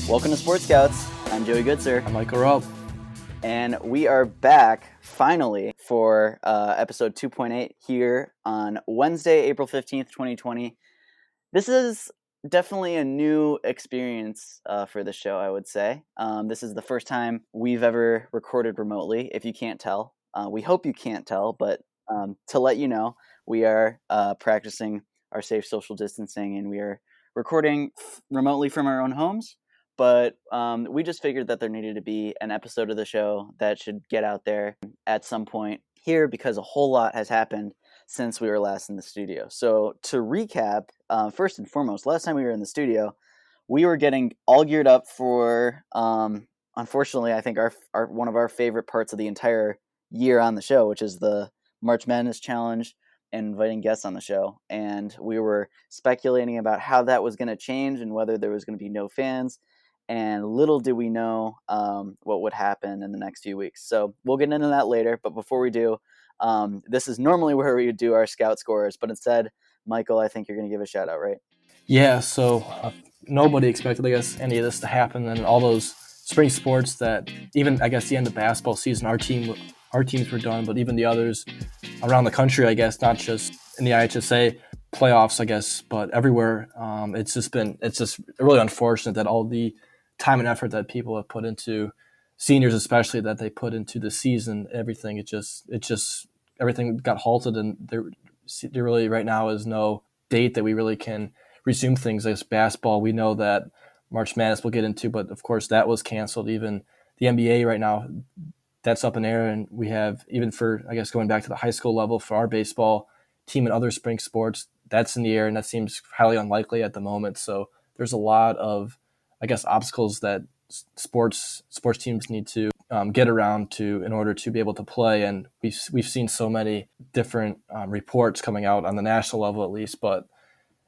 Welcome to Sports Scouts. I'm Joey Goodsir. I'm Michael Robb. And we are back, finally, for episode 2.8 here on Wednesday, April 15th, 2020. This is definitely a new experience for the show, I would say. This is the first time we've ever recorded remotely, if you can't tell. We hope you can't tell, but to let you know, we are practicing our safe social distancing, and we are recording remotely from our own homes. But we just figured that there needed to be an episode of the show that should get out there at some point here because a whole lot has happened since we were last in the studio. So to recap, first and foremost, last time we were in the studio, we were getting all geared up for, unfortunately, I think our one of our favorite parts of the entire year on the show, which is the March Madness Challenge and inviting guests on the show. And we were speculating about how that was going to change and whether there was going to be no fans. And little did we know what would happen in the next few weeks. So we'll get into that later. But before we do, this is normally where we would do our scout scores. But instead, Michael, I think you're going to give a shout out, right? Yeah, so nobody expected, I guess, any of this to happen. And all those spring sports that even, I guess, the end of basketball season, our teams were done. But even the others around the country, I guess, not just in the IHSA playoffs, I guess, but everywhere. It's just really unfortunate that all the time and effort that people have put into, seniors especially, that they put into the season, everything, everything got halted, and there really right now is no date that we really can resume things like basketball. We know that March Madness we'll get into, but of course that was canceled. Even the NBA right now, that's up in air, and we have, even for, I guess, going back to the high school level for our baseball team and other spring sports, that's in the air, and that seems highly unlikely at the moment. So there's a lot of, I guess, obstacles that sports teams need to get around to in order to be able to play. And we've seen so many different reports coming out on the national level, at least. But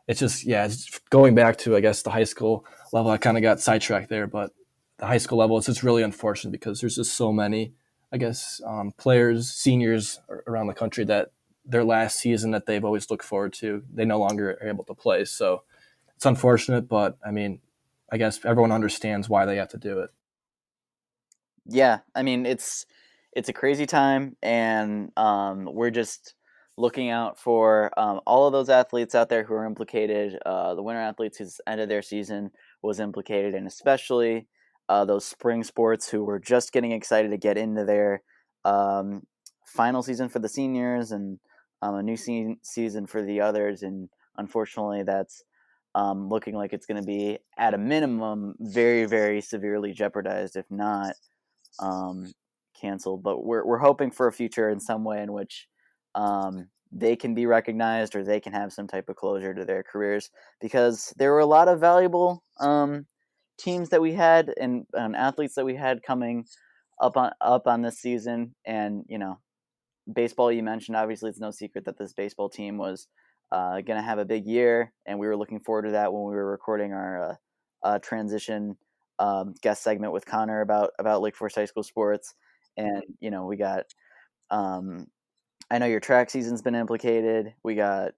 it's just, it's going back to, I guess, the high school level. I kind of got sidetracked there, but the high school level, it's just really unfortunate because there's just so many, I guess, players, seniors around the country that their last season that they've always looked forward to, they no longer are able to play. So it's unfortunate, but I mean, I guess everyone understands why they have to do it. Yeah, I mean, it's a crazy time, and we're just looking out for all of those athletes out there who are implicated, the winter athletes whose end of their season was implicated, and especially those spring sports who were just getting excited to get into their final season for the seniors and a new season for the others. And unfortunately, that's looking like it's going to be, at a minimum, very, very severely jeopardized, if not canceled. But we're hoping for a future in some way in which they can be recognized, or they can have some type of closure to their careers, because there were a lot of valuable teams that we had and athletes that we had coming up on this season. And baseball, you mentioned, obviously it's no secret that this baseball team was going to have a big year, and we were looking forward to that when we were recording our transition guest segment with Connor about Lake Forest High School sports. And we got I know your track season's been implicated. We got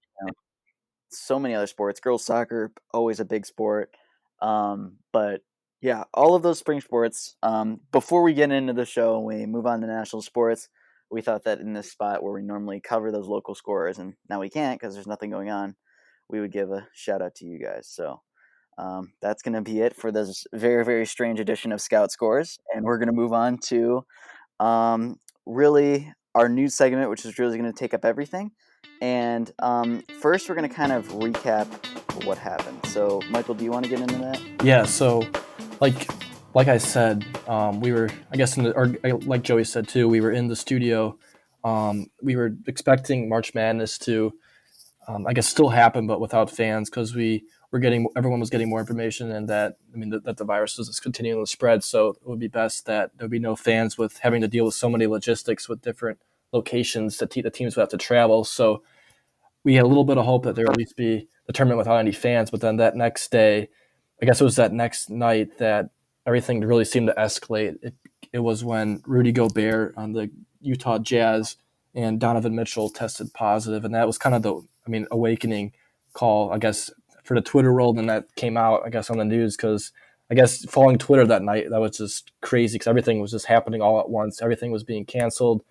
so many other sports. Girls soccer, always a big sport. But yeah, all of those spring sports. Before we get into the show and we move on to national sports, we thought that in this spot where we normally cover those local scores, and now we can't because there's nothing going on, we would give a shout out to you guys. So that's going to be it for this very, very strange edition of Scout Scores. And we're going to move on to really our news segment, which is really going to take up everything. And first, we're going to kind of recap what happened. So, Michael, do you want to get into that? Yeah, so like I said, we were, I guess, like Joey said too, we were in the studio. We were expecting March Madness to, I guess, still happen, but without fans, because everyone was getting more information, and that the virus was continuing to spread. So it would be best that there would be no fans, with having to deal with so many logistics with different locations that the teams would have to travel. So we had a little bit of hope that there would at least be the tournament without any fans. But then that next day, I guess it was that next night, that everything really seemed to escalate. It was when Rudy Gobert on the Utah Jazz and Donovan Mitchell tested positive, and that was kind of the awakening call, I guess, for the Twitter world. And that came out, I guess, on the news, because I guess following Twitter that night, that was just crazy because everything was just happening all at once. Everything was being canceled,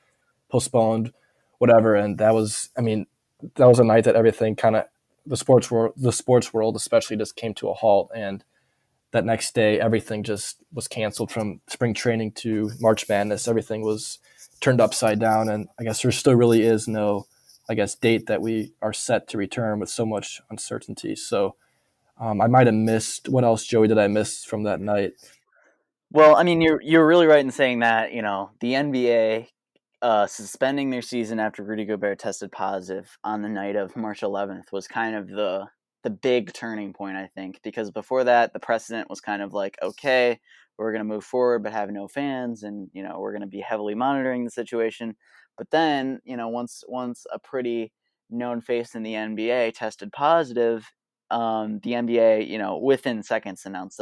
postponed, whatever. And that was, I mean, that was a night that everything kind of the sports world especially just came to a halt. And that next day, everything just was canceled from spring training to March Madness. Everything was turned upside down. And I guess there still really is no, I guess, date that we are set to return with so much uncertainty. So I might have missed, what else, Joey, did I miss from that night? Well, I mean, you're really right in saying that, the NBA suspending their season after Rudy Gobert tested positive on the night of March 11th was kind of the big turning point, I think, because before that, the precedent was kind of like, okay, we're going to move forward but have no fans, and we're going to be heavily monitoring the situation. But then, once a pretty known face in the NBA tested positive, the NBA, within seconds announced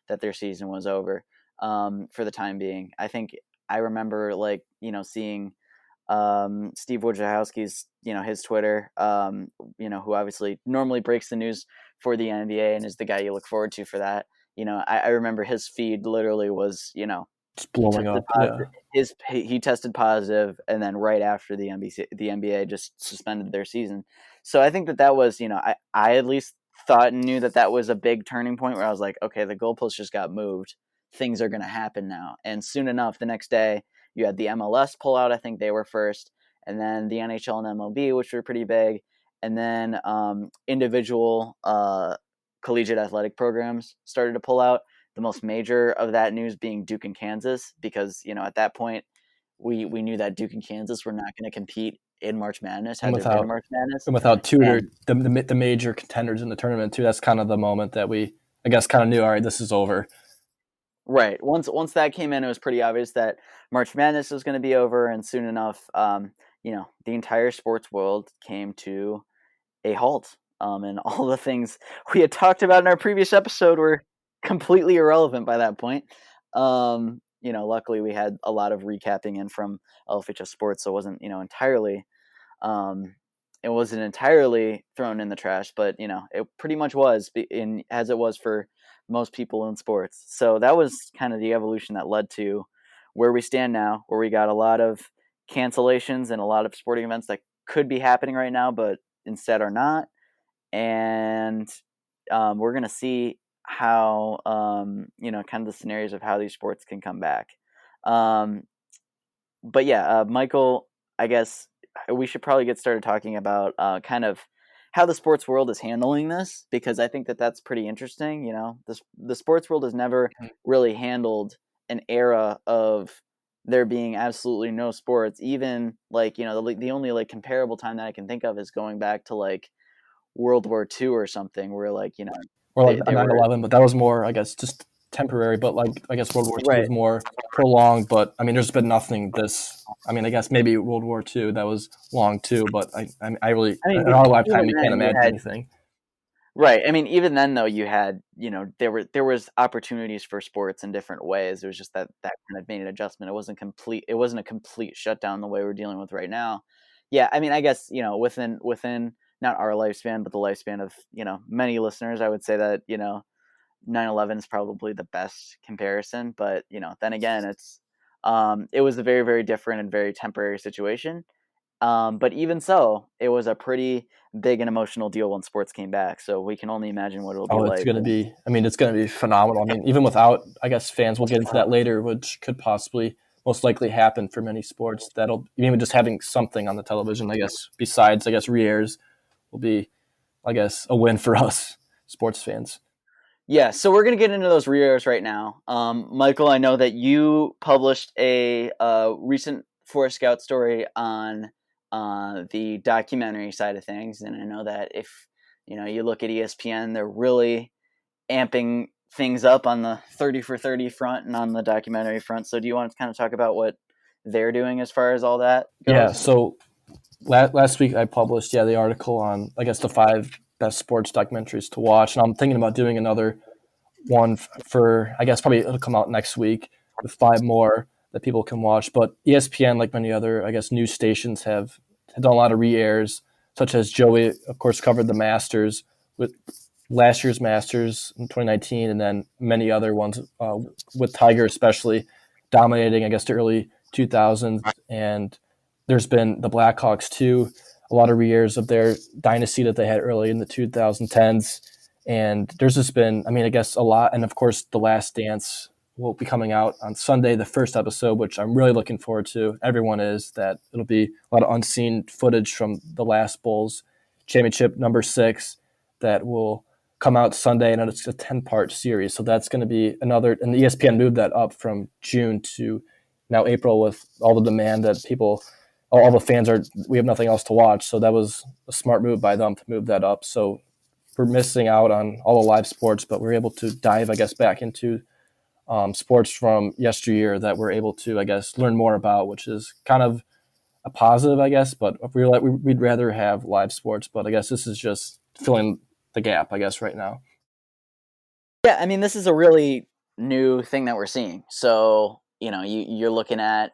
that their season was over, for the time being. I think I remember seeing Steve Wojciechowski's, his Twitter, who obviously normally breaks the news for the NBA and is the guy you look forward to for that. I remember his feed literally was, It's he blowing tested up. positive. Yeah. He tested positive, and then right after the NBA just suspended their season. So I think that was, I at least thought and knew that was a big turning point where I was like, okay, the goalpost just got moved. Things are going to happen now. And soon enough, the next day, you had the MLS pull out. I think they were first, and then the NHL and MLB, which were pretty big, and then individual collegiate athletic programs started to pull out. The most major of that news being Duke and Kansas, because at that point we knew that Duke and Kansas were not going to compete in March Madness And had there been a March Madness, and without Tudor, and the major contenders in the tournament too. That's kind of the moment that we, I guess, kind of knew, all right, this is over. right. Once that came in, it was pretty obvious that March Madness was going to be over, and soon enough, the entire sports world came to a halt. And all the things we had talked about in our previous episode were completely irrelevant by that point. Luckily we had a lot of recapping in from LFHS Sports, so um, it wasn't entirely thrown in the trash, but it pretty much was as it was for most people in sports. So that was kind of the evolution that led to where we stand now, where we got a lot of cancellations and a lot of sporting events that could be happening right now, but instead are not. And we're going to see how, kind of the scenarios of how these sports can come back. But yeah, Michael, I guess we should probably get started talking about kind of how the sports world is handling this, because I think that that's pretty interesting. The sports world has never really handled an era of there being absolutely no sports. Even the only comparable time that I can think of is going back to World War II or something, where Or like they were 9/11, but that was more, I guess, just temporary. But I guess World War II right. was more prolonged. But I mean, there's been nothing this. I mean, I guess maybe World War II that was long too. But I really, I mean, in our lifetime, even we can't then you imagine had anything. right. I mean, even then though, you had there was opportunities for sports in different ways. It was just that kind of made an adjustment. It wasn't complete. It wasn't a complete shutdown the way we're dealing with right now. Yeah, I mean, I guess within not our lifespan, but the lifespan of many listeners, I would say that 9/11 is probably the best comparison. But then again, it was a very, very different and very temporary situation. But even so, it was a pretty big and emotional deal when sports came back. So we can only imagine what it'll be Oh, it's like. going to be. I mean, it's going to be phenomenal. I mean, even without, I guess, fans. We'll get into that later, which could possibly, most likely, happen for many sports. That'll even just having something on the television, I guess, besides, I guess, re-airs, will be, I guess, a win for us sports fans. Yeah, so we're going to get into those re-airs right now. Michael, I know that you published a recent Forest Scout story on the documentary side of things, and I know that if you look at ESPN, they're really amping things up on the 30 for 30 front and on the documentary front. So do you want to kind of talk about what they're doing as far as all that Yeah. goes? So last week I published the article on, I guess, the 5 best sports documentaries to watch, and I'm thinking about doing another one for, I guess, probably it'll come out next week with 5 more that people can watch. But ESPN, like many other, I guess, news stations, have done a lot of re-airs, such as Joey, of course, covered the Masters with last year's Masters in 2019, and then many other ones with Tiger especially dominating, I guess, the early 2000s. And there's been the Blackhawks too, a lot of years of their dynasty that they had early in the 2010s. And there's just been, I mean, I guess a lot. And of course, The Last Dance will be coming out on Sunday, the first episode, which I'm really looking forward to. Everyone is that it'll be a lot of unseen footage from the last Bulls championship #6 that will come out Sunday, and it's a 10-part series. So that's going to be another, and the ESPN moved that up from June to now April with all the demand that people, all the fans are, we have nothing else to watch. So that was a smart move by them to move that up. So we're missing out on all the live sports, but we're able to dive, I guess, back into sports from yesteryear that we're able to, I guess, learn more about, which is kind of a positive, I guess. But if we'd rather have live sports, but I guess this is just filling the gap, I guess, right now. Yeah, I mean, this is a really new thing that we're seeing. So, you're looking at,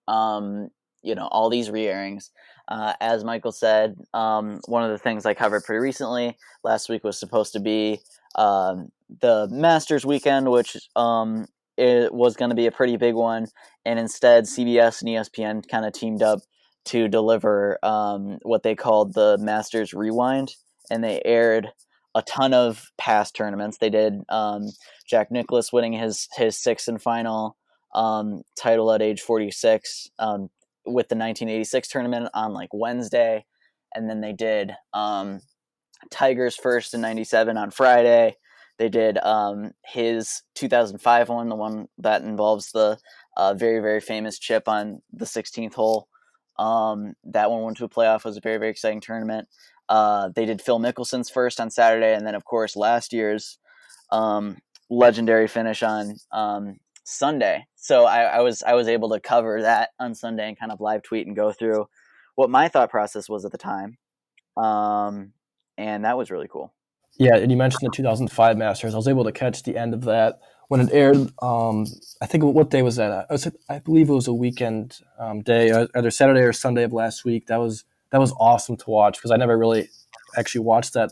all these re-airings. As Michael said, one of the things I covered pretty recently last week was supposed to be the Masters weekend, which it was going to be a pretty big one. And instead, CBS and ESPN kind of teamed up to deliver what they called the Masters Rewind. And they aired a ton of past tournaments. They did Jack Nicklaus winning his sixth and final title at age 46 with the 1986 tournament on like Wednesday. And then they did Tiger's first in 97 on Friday. They did his 2005 one, the one that involves the very, very famous chip on the 16th hole. That one went to a playoff. It was a very, very exciting tournament. They did Phil Mickelson's first on Saturday, and then, of course, last year's legendary finish on Sunday. So I was able to cover that on Sunday and kind of live tweet and go through what my thought process was at the time. And that was really cool. Yeah, and you mentioned the 2005 Masters. I was able to catch the end of that when it aired. I think what day was that? I believe it was a weekend day, either Saturday or Sunday of last week. That was awesome to watch because I never really actually watched that.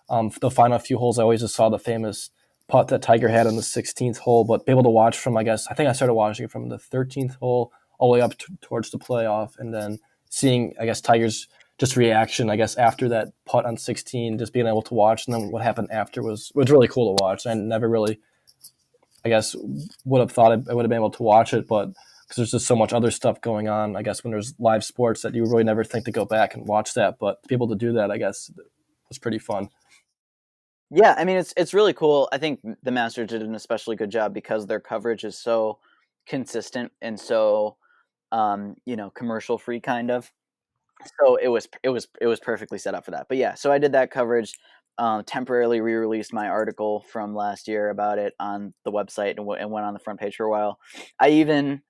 The final few holes, I always just saw the famous putt that Tiger had on the 16th hole, but be able to watch from, I think I started watching from the 13th hole all the way up towards the playoff, and then seeing, I guess, Tiger's just reaction, I guess, after that putt on 16, just being able to watch, and then what happened after was really cool to watch. I never really, I guess, would have thought I would have been able to watch it, but because there's just so much other stuff going on, I guess, when there's live sports that you really never think to go back and watch that, but to be able to do that, I guess, was pretty fun. Yeah, I mean, it's really cool. I think the Masters did an especially good job because their coverage is so consistent and so commercial free kind of. So it was perfectly set up for that. But yeah, so I did that coverage. Temporarily re-released my article from last year about it on the website and went on the front page for a while. I even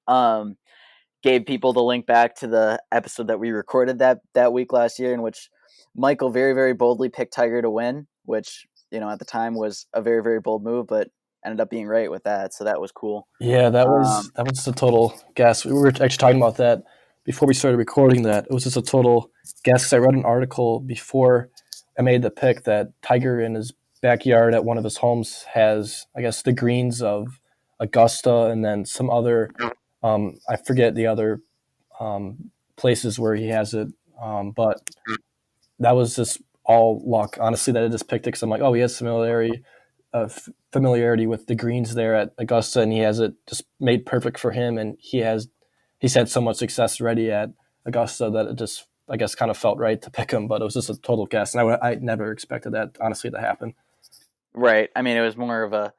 gave people the link back to the episode that we recorded that week last year, in which Michael very, very boldly picked Tiger to win, which at the time was a very, very bold move, but ended up being right with that. So that was cool. Yeah, that was a total guess. We were actually talking about that before we started recording that. It was just a total guess. I read an article before I made the pick that Tiger in his backyard at one of his homes has, I guess, the greens of Augusta and then some other, I forget the other places where he has it. But that was just all luck, honestly, that I just picked it because I'm like, oh, he has familiarity with the greens there at Augusta, and he has it just made perfect for him, and he's had so much success already at Augusta that it just, I guess, kind of felt right to pick him, but it was just a total guess, and I never expected that, honestly, to happen. Right. I mean, it was more of a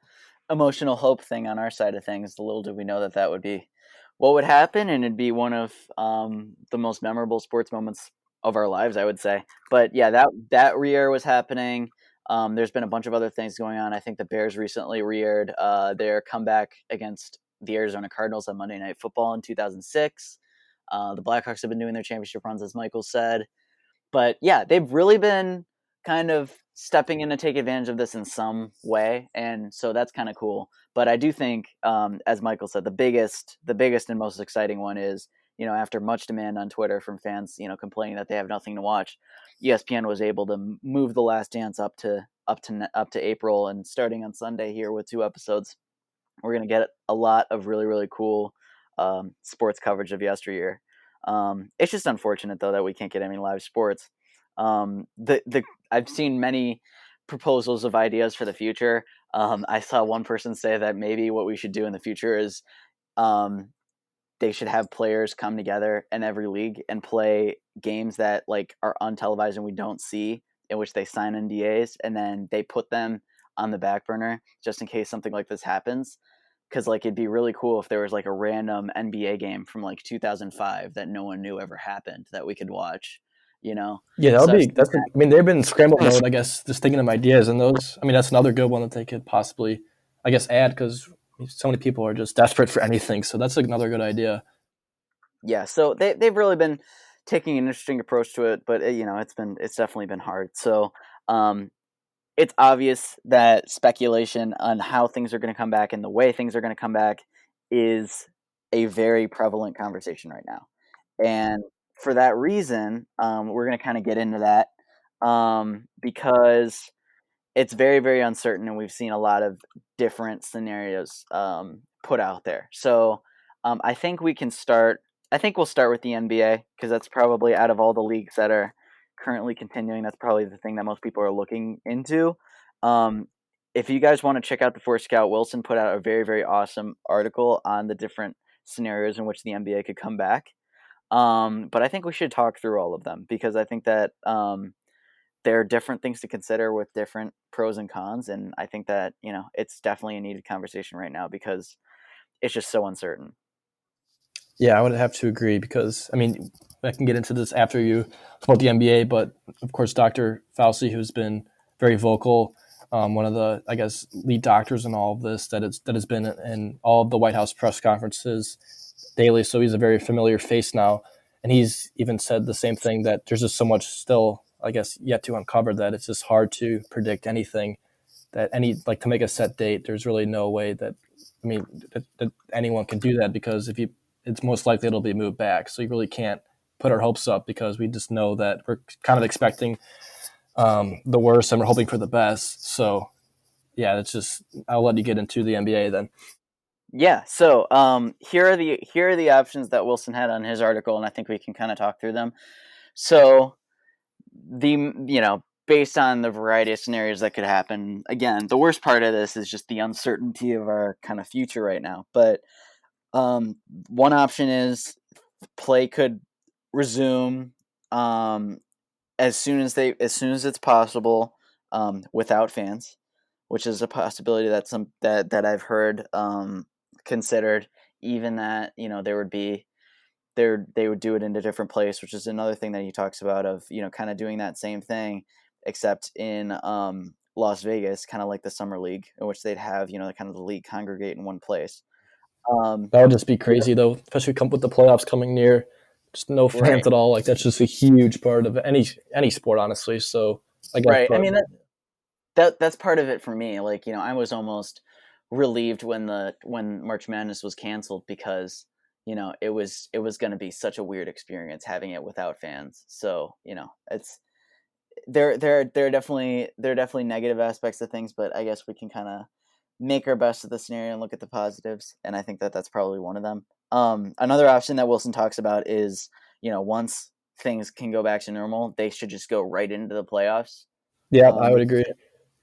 emotional hope thing on our side of things. Little did we know that would be what would happen, and it'd be one of the most memorable sports moments of our lives, I would say. But yeah, that re-air was happening. There's been a bunch of other things going on. I think the Bears recently re-aired their comeback against the Arizona Cardinals on Monday Night Football in 2006. The Blackhawks have been doing their championship runs, as Michael said. But yeah, they've really been kind of stepping in to take advantage of this in some way, and so that's kind of cool. But I do think, as Michael said, the biggest and most exciting one is, after much demand on Twitter from fans, complaining that they have nothing to watch, ESPN was able to move The Last Dance up to up to April, and starting on Sunday here with 2 episodes, we're gonna get a lot of really really cool sports coverage of yesteryear. It's just unfortunate though that we can't get any live sports. The I've seen many proposals of ideas for the future. I saw one person say that maybe what we should do in the future is um, they should have players come together in every league and play games that like are untelevised and we don't see, in which they sign NDAs, and then they put them on the back burner just in case something like this happens. Because like it'd be really cool if there was like a random NBA game from like 2005 that no one knew ever happened that we could watch, you know. Yeah, that would So I've be. seen I mean, they've been scramble mode. I guess just thinking of ideas and those. I mean, that's another good one that they could possibly, I guess, add because so many people are just desperate for anything. So that's another good idea. yeah, so they've really been taking an interesting approach to it, but you know, it's definitely been hard. So um, it's obvious that speculation on how things are going to come back and the way things are going to come back is a very prevalent conversation right now. And for that reason, we're going to kind of get into that because it's very, very uncertain, and we've seen a lot of different scenarios put out there. So I think we can start. I think we'll start with the NBA because that's probably out of all the leagues that are currently continuing. That's probably the thing that most people are looking into. Um, if you guys want to check out the Four Scout, Wilson put out a very, very awesome article on the different scenarios in which the NBA could come back. But I think we should talk through all of them because I think that there are different things to consider with different pros and cons, and I think that you know it's definitely a needed conversation right now because it's just so uncertain. Yeah, I would have to agree because I mean, I can get into this after you about the NBA, but of course, Dr. Fauci, who's been very vocal, one of the I guess lead doctors in all of this, that has been in all of the White House press conferences daily, so he's a very familiar face now, and he's even said the same thing that there's just so much still, I guess, yet to uncover that it's just hard to predict anything that any like to make a set date. There's really no way that I mean that anyone can do that because if you it's most likely it'll be moved back. So you really can't put our hopes up because we just know that we're kind of expecting the worst and we're hoping for the best. So yeah, it's just I'll let you get into the NBA then. Yeah. So here are the options that Wilson had on his article, and I think we can kind of talk through them. So the you know based on the variety of scenarios that could happen, again, the worst part of this is just the uncertainty of our kind of future right now. But um, one option is play could resume um, as soon as it's possible without fans, which is a possibility that I've heard considered. Even that you know there would be they would do it in a different place, which is another thing that he talks about of you know kind of doing that same thing except in Las Vegas, kind of like the summer league, in which they'd have you know kind of the league congregate in one place. Um, That would just be crazy though, especially come with the playoffs coming near. Just no right, fans at all. Like that's just a huge part of any sport, honestly. So I guess, right. I but mean that's part of it for me. Like, you know, I was almost relieved when March Madness was canceled because, you know, it was going to be such a weird experience having it without fans. So, you know, it's there are definitely negative aspects of things, but I guess we can kind of make our best of the scenario and look at the positives, and I think that that's probably one of them. Another option that Wilson talks about is, you know, once things can go back to normal, they should just go right into the playoffs. yeah, I would Because agree.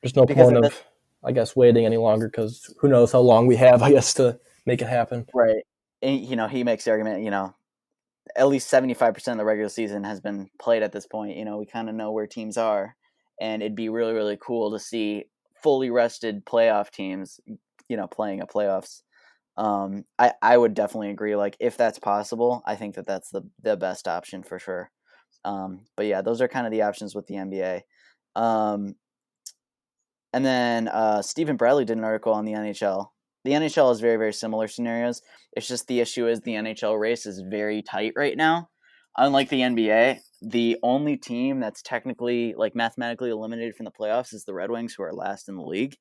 There's no because point at the of, I guess, waiting any longer because who knows how long we have, I guess, to make it happen. right, and, you know, he makes the argument, you know, at least 75% of the regular season has been played at this point. You know, we kind of know where teams are, and it'd be really, really cool to see fully rested playoff teams, you know, playing a playoffs. I would definitely agree. Like, if that's possible, I think that that's the best option for sure. But yeah, those are kind of the options with the NBA. Um, and then Stephen Bradley did an article on the NHL. The NHL has very, very similar scenarios. It's just the issue is the NHL race is very tight right now. Unlike the NBA, the only team that's technically, like mathematically eliminated from the playoffs is the Red Wings, who are last in the league.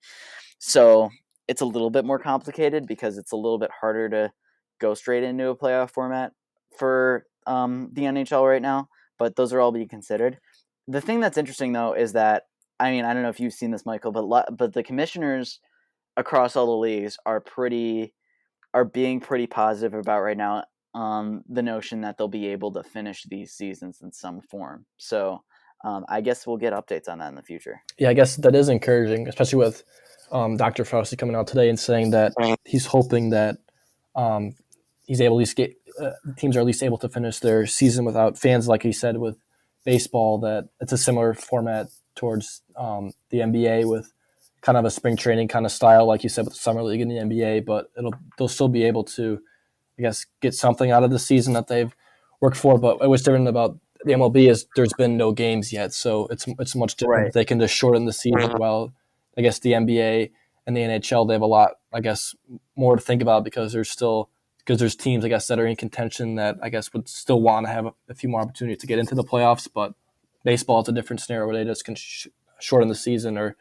So it's a little bit more complicated because it's a little bit harder to go straight into a playoff format for the NHL right now. But those are all being considered. The thing that's interesting, though, is that I mean, I don't know if you've seen this, Michael, but the commissioners across all the leagues are being pretty positive about right now the notion that they'll be able to finish these seasons in some form. So I guess we'll get updates on that in the future. Yeah, I guess that is encouraging, especially with Dr. Fauci coming out today and saying that he's hoping that um, he's able to at least get teams are at least able to finish their season without fans, like he said with baseball. That it's a similar format towards the NBA with kind of a spring training kind of style, like you said with the summer league in the NBA. But they'll still be able to, I guess, get something out of the season that they've worked for. But what's different about the MLB is there's been no games yet, so it's much different. Right. They can just shorten the season. While I guess the NBA and the NHL, they have a lot, I guess, more to think about because there's teams, I guess, that are in contention that I guess would still want to have a few more opportunities to get into the playoffs. But baseball is a different scenario where they just can shorten the season or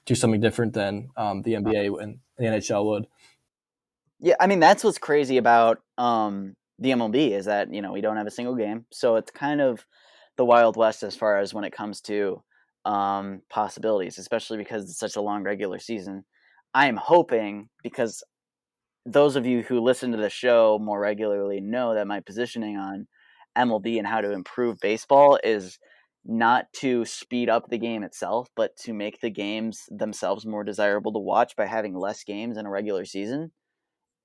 do something different than the NBA and the NHL would. Yeah, I mean that's what's crazy about the MLB is that we don't have a single game, so it's kind of the Wild West as far as when it comes to possibilities, especially because it's such a long regular season. I am hoping because those of you who listen to the show more regularly know that my positioning on MLB and how to improve baseball is not to speed up the game itself, but to make the games themselves more desirable to watch by having less games in a regular season.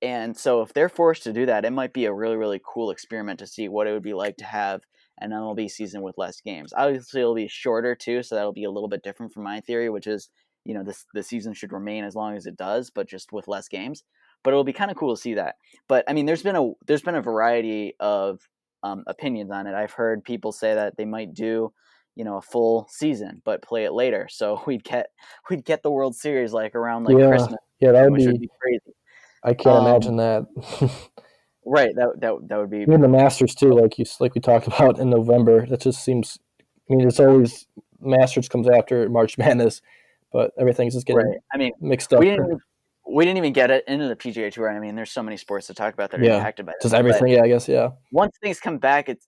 And so if they're forced to do that, it might be a really, really cool experiment to see what it would be like to have an MLB season with less games. Obviously, it'll be shorter too, so that'll be a little bit different from my theory, which is, the season should remain as long as it does, but just with less games. But it'll be kind of cool to see that. But I mean, there's been a variety of opinions on it. I've heard people say that they might do, a full season, but play it later, so we'd get the World Series like around like Yeah, Christmas, yeah, that would which would be. be crazy. I can't Um, imagine that. right. That would be Even the Masters too, like we talked about in November. That just seems. I mean, it's always Masters comes after March Madness, but everything's just getting right. I mean, mixed we up. didn't even, we didn't even get it into the PGA Tour. I mean, there's so many sports to talk about that are Yeah, impacted by just this. But everything. Yeah, I guess. Yeah. once things comes back, it's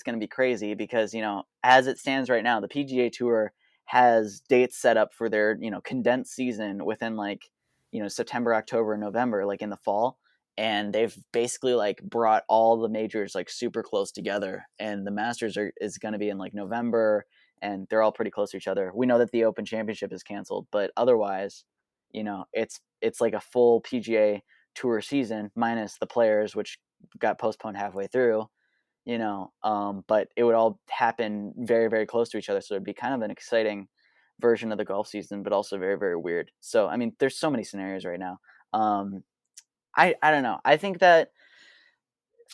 going to be crazy because as it stands right now, the PGA Tour has dates set up for their condensed season within like September, October, and November, like in the fall, and they've basically like brought all the majors like super close together. And the Masters is going to be in like November, and they're all pretty close to each other. We know that the Open Championship is canceled, but otherwise, it's like a full PGA Tour season minus the players, which got postponed halfway through, but it would all happen very, very close to each other. So it'd be kind of an exciting version of the golf season, but also very, very weird. So, I mean, there's so many scenarios right now. I don't know. I think that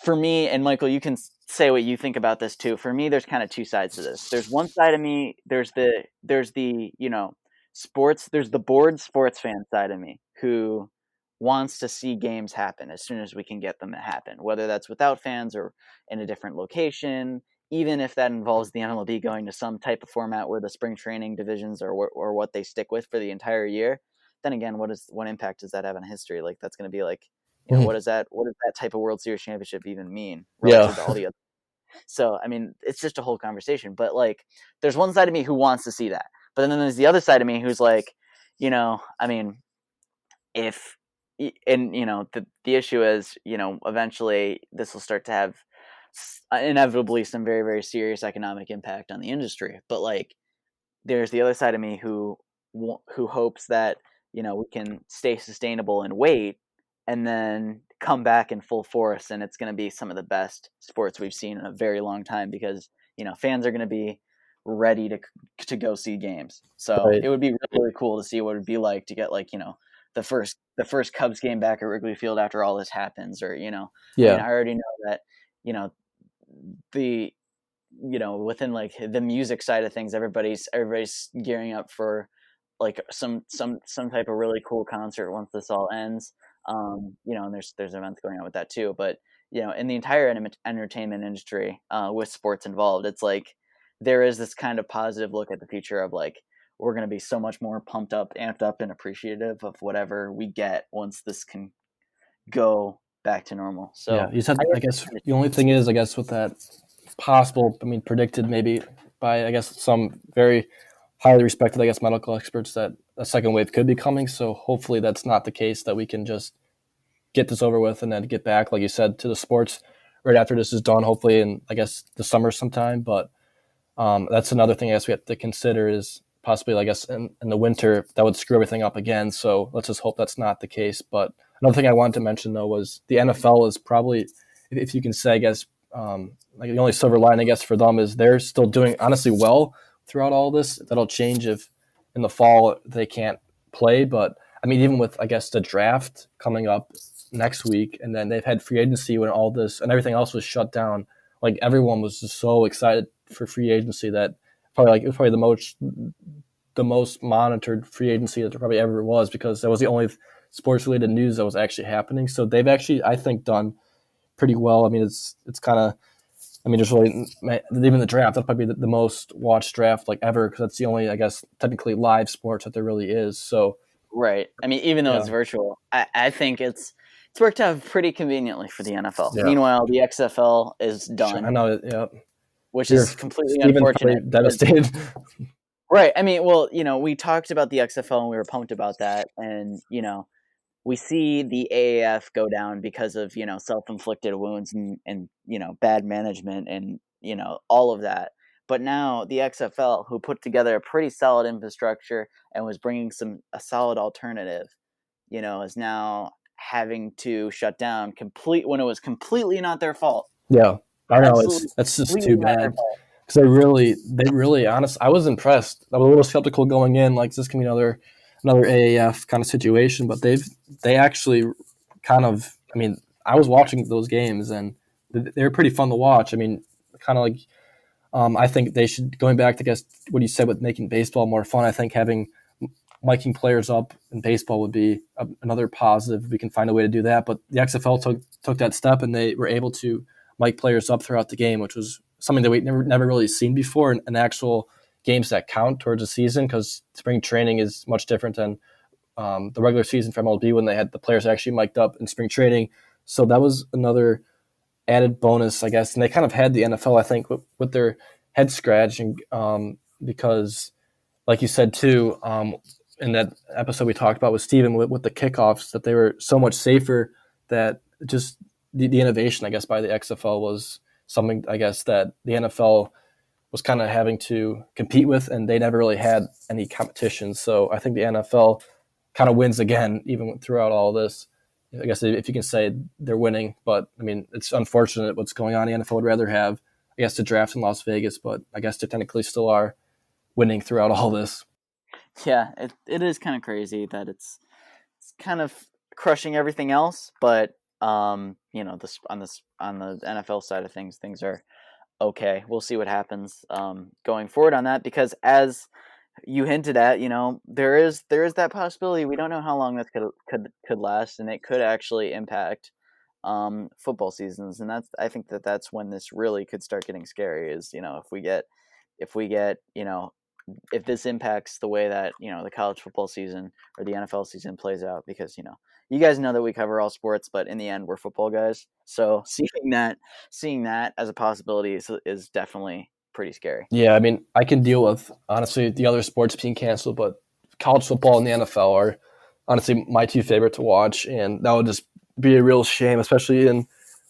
for me, and Michael, you can say what you think about this too. For me, there's kind of two sides to this. There's one side of me, there's the sports, there's the bored sports fan side of me who wants to see games happen as soon as we can get them to happen, whether that's without fans or in a different location, even if that involves the MLB going to some type of format where the spring training divisions or what they stick with for the entire year. Then again, what impact does that have on history? Like that's going to be like Mhm. what does that type of World Series championship even mean Yeah. relative to all the other? So I mean, it's just a whole conversation. But like, there's one side of me who wants to see that, but then there's the other side of me who's like, I mean, if and the issue is, eventually this will start to have inevitably some very, very serious economic impact on the industry. But like, there's the other side of me who hopes that we can stay sustainable and wait and then come back in full force, and it's going to be some of the best sports we've seen in a very long time because fans are going to be ready to go see games. So Right. it would be really, really cool to see what it'd be like to get like the first Cubs game back at Wrigley Field after all this happens, or I mean, Yeah. I already know that you know the within like the music side of things, everybody's gearing up for like some type of really cool concert once this all ends. And there's events going on with that too. But in the entire entertainment industry, with sports involved, it's like there is this kind of positive look at the future of like we're going to be so much more pumped up, amped up, and appreciative of whatever we get once this can go back to normal. Yeah. So You said. I I guess guess the only thing is, I guess, with that possible. I mean, predicted maybe by I guess some very highly respected, I guess, medical experts that a second wave could be coming. So hopefully that's not the case, that we can just get this over with and then get back, like you said, to the sports right after this is done, hopefully in, I guess, the summer sometime. But that's another thing I guess we have to consider is possibly, I guess, in the winter that would screw everything up again. So let's just hope that's not the case. But another thing I wanted to mention, though, was the NFL is probably, if you can say, I guess, like the only silver line, I guess, for them is they're still doing honestly well throughout all this. That'll change if in the fall they can't play. But I mean, even with, I guess, the draft coming up next week, and then they've had free agency when all this and everything else was shut down. Like everyone was just so excited for free agency that probably like it was probably the most monitored free agency that there probably ever was, because that was the only sports related news that was actually happening. So they've actually, I think, done pretty well. I mean, it's kind of, I mean, there's really even the draft. That'll probably be the most watched draft like ever, because that's the only, I guess, technically live sports that there really is. So Right. I mean, even though yeah, it's virtual, I think it's worked out pretty conveniently for the NFL. yeah, Meanwhile, the XFL is sure. I done, know. Yeah, which you're is completely Steven's probably unfortunate. devastated. Right. I mean, well, we talked about the XFL and we were pumped about that, and we see the AAF go down because of self-inflicted wounds and bad management and all of that. But now the XFL, who put together a pretty solid infrastructure and was bringing a solid alternative, is now having to shut down complete when it was completely not their fault. Yeah, I know. Absolutely, That's just completely too not their bad, fault. because they really, honest. I was impressed. I was a little skeptical going in, like, is this gonna be another AAF kind of situation? But they actually kind of. I mean, I was watching those games and they were pretty fun to watch. I mean, kind of like, I think they should, going back to, I guess, what you said with making baseball more fun. I think having miking players up in baseball would be another positive if we can find a way to do that. But the XFL took that step, and they were able to mic players up throughout the game, which was something that we never really seen before in actual games that count towards a season, because spring training is much different than the regular season for MLB, when they had the players actually mic'd up in spring training. So that was another added bonus, I guess. And they kind of had the NFL, I think, with their head scratching, because, like you said too, in that episode we talked about with Steven with the kickoffs, that they were so much safer, that just the innovation, I guess, by the XFL was something, I guess, that the NFL was kind of having to compete with, and they never really had any competition. So I think the NFL kind of wins again, even throughout all this. I guess if you can say they're winning, but I mean, it's unfortunate what's going on. The NFL would rather have, I guess, the draft in Las Vegas, but I guess they technically still are winning throughout all this. Yeah, it is kind of crazy that it's kind of crushing everything else, but this on the NFL side of things are okay. We'll see what happens going forward on that, because as you hinted at, there is that possibility. We don't know how long this could last, and it could actually impact football seasons, and I think that's when this really could start getting scary. Is if we get if this impacts the way that the college football season or the NFL season plays out, because you guys know that we cover all sports, but in the end we're football guys. So seeing that as a possibility is definitely pretty scary. Yeah, I mean, I can deal with, honestly, the other sports being canceled, but college football and the NFL are honestly my two favorite to watch, and that would just be a real shame, especially in,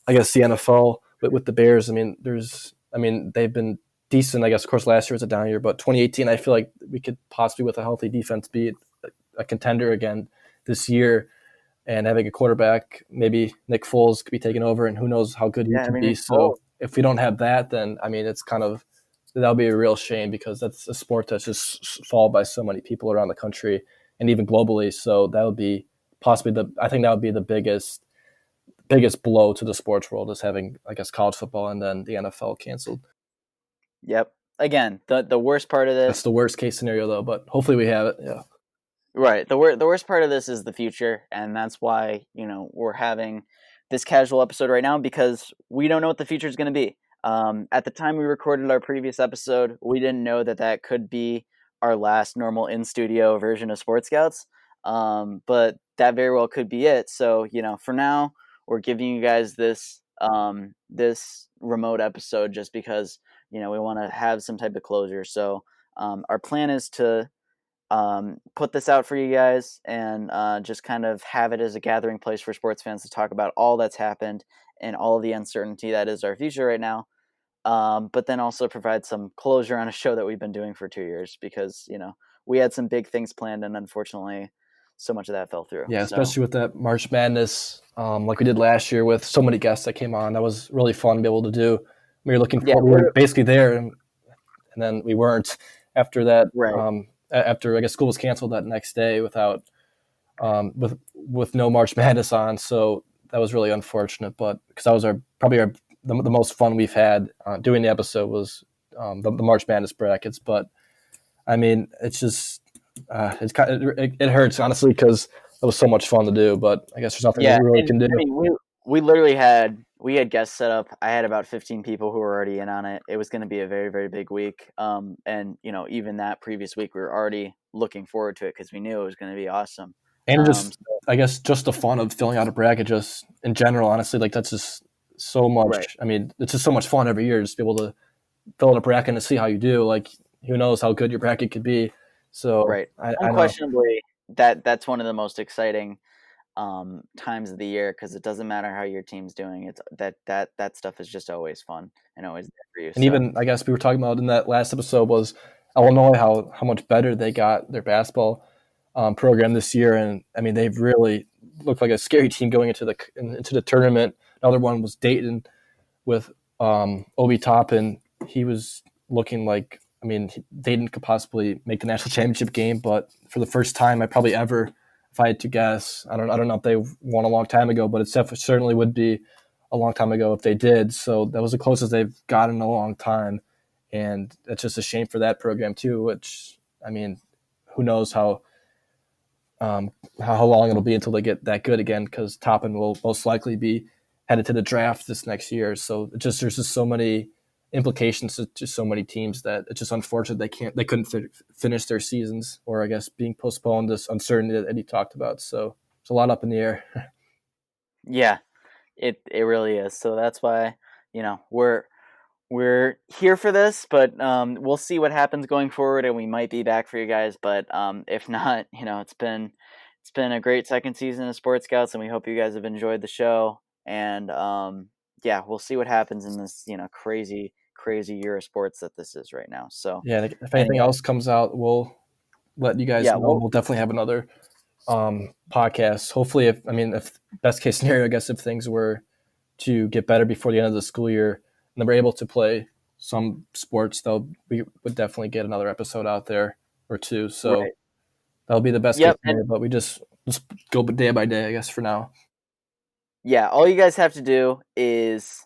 I guess, the NFL with the Bears. I mean, they've been decent. I guess, of course, last year was a down year, but 2018, I feel like we could possibly, with a healthy defense, be a contender again this year. And having a quarterback, maybe Nick Foles could be taking over, and who knows how good he Yeah, I can mean, be. Nick Foles. So if we don't have that, then I mean, it's kind of, that'll be a real shame, because that's a sport that's just followed by so many people around the country and even globally. So that would be possibly I think that would be the biggest blow to the sports world, is having, I guess, college football and then the NFL canceled. Yep. Again, the worst part of That's this. the worst case scenario, though, but hopefully we have it. Yeah. Right. The worst part of this is the future, and that's why we're having this casual episode right now, because we don't know what the future is going to be. At the time we recorded our previous episode, we didn't know that could be our last normal in studio version of Sports Scouts, but that very well could be it. So for now, we're giving you guys this remote episode just because we want to have some type of closure. So Our plan is to put this out for you guys and just kind of have it as a gathering place for sports fans to talk about all that's happened and all of the uncertainty that is our future right now. But then also provide some closure on a show that we've been doing for 2 years because, we had some big things planned and unfortunately so much of that fell through. Yeah, So, especially with that March Madness, like we did last year with so many guests that came on. That was really fun to be able to do. We were looking yeah, forward. We were basically there, and then we weren't after that. right. After I guess school was canceled that next day without with no March Madness on, so that was really unfortunate. But because that was the most fun we've had doing the episode was the March Madness brackets. But I mean, it's just it hurts honestly because it was so much fun to do. But I guess there's nothing that Yeah, we really and can do. I mean, we literally had guests set up. I had about 15 people who were already in on it. It was going to be a very, very big week. And even that previous week, we were already looking forward to it because we knew it was going to be awesome. And just I guess just the fun of filling out a bracket, just in general, honestly, like that's just so much. Right. I mean, it's just so much fun every year just to be able to fill out a bracket and see how you do. Like, who knows how good your bracket could be. So Right. I know. Unquestionably, that's one of the most exciting times of the year because it doesn't matter how your team's doing. It's that stuff is just always fun and always there for you. And even I guess we were talking about in that last episode was Illinois, how much better they got their basketball program this year, and I mean they've really looked like a scary team going into the tournament. Another one was Dayton with Obi Toppin. He was looking like, I mean, Dayton could possibly make the national championship game, but for the first time, if I had to guess, I don't know if they won a long time ago, but it certainly would be a long time ago if they did. So that was the closest they've gotten in a long time, and it's just a shame for that program too. Which, I mean, who knows how long it'll be until they get that good again, because Toppin will most likely be headed to the draft this next year. So there's just so many implications to just so many teams that it's just unfortunate they couldn't finish their seasons, or I guess being postponed, this uncertainty that Eddie talked about. So it's a lot up in the air. Yeah, it really is. So that's why we're here for this, but we'll see what happens going forward, and we might be back for you guys. But if not, it's been a great second season of Sports Scouts, and we hope you guys have enjoyed the show. And yeah, we'll see what happens in this crazy year of sports that this is right now. So yeah, if anything else comes out, we'll let you guys know. We'll definitely have another podcast. Hopefully, if best case scenario, I guess if things were to get better before the end of the school year and we're able to play some sports, we would definitely get another episode out there or two. So that'll be the best case scenario, but we just go day by day, I guess, for now. Yeah, all you guys have to do is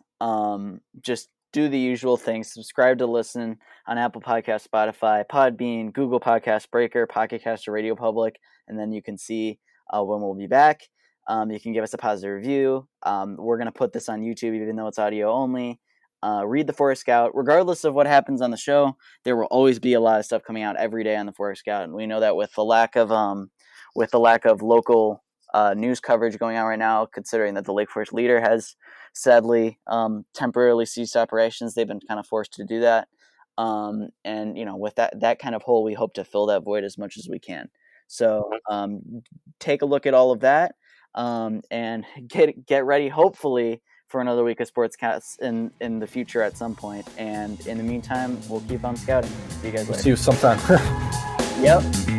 just do the usual things. Subscribe to listen on Apple Podcast, Spotify, PodBean, Google Podcast, Breaker, Pocket Cast, or RadioPublic, and then you can see when we'll be back. You can give us a positive review. We're going to put this on YouTube, even though it's audio only. Read the Forest Scout. Regardless of what happens on the show, there will always be a lot of stuff coming out every day on the Forest Scout, and we know that with the lack of local news coverage going on right now, considering that the Lake Forest Leader has sadly temporarily ceased operations. They've been kind of forced to do that. And with that kind of hole, we hope to fill that void as much as we can. So take a look at all of that and get ready, hopefully, for another week of Sportscasts in the future at some point. And in the meantime, we'll keep on scouting. See you guys later. See you sometime. Yep.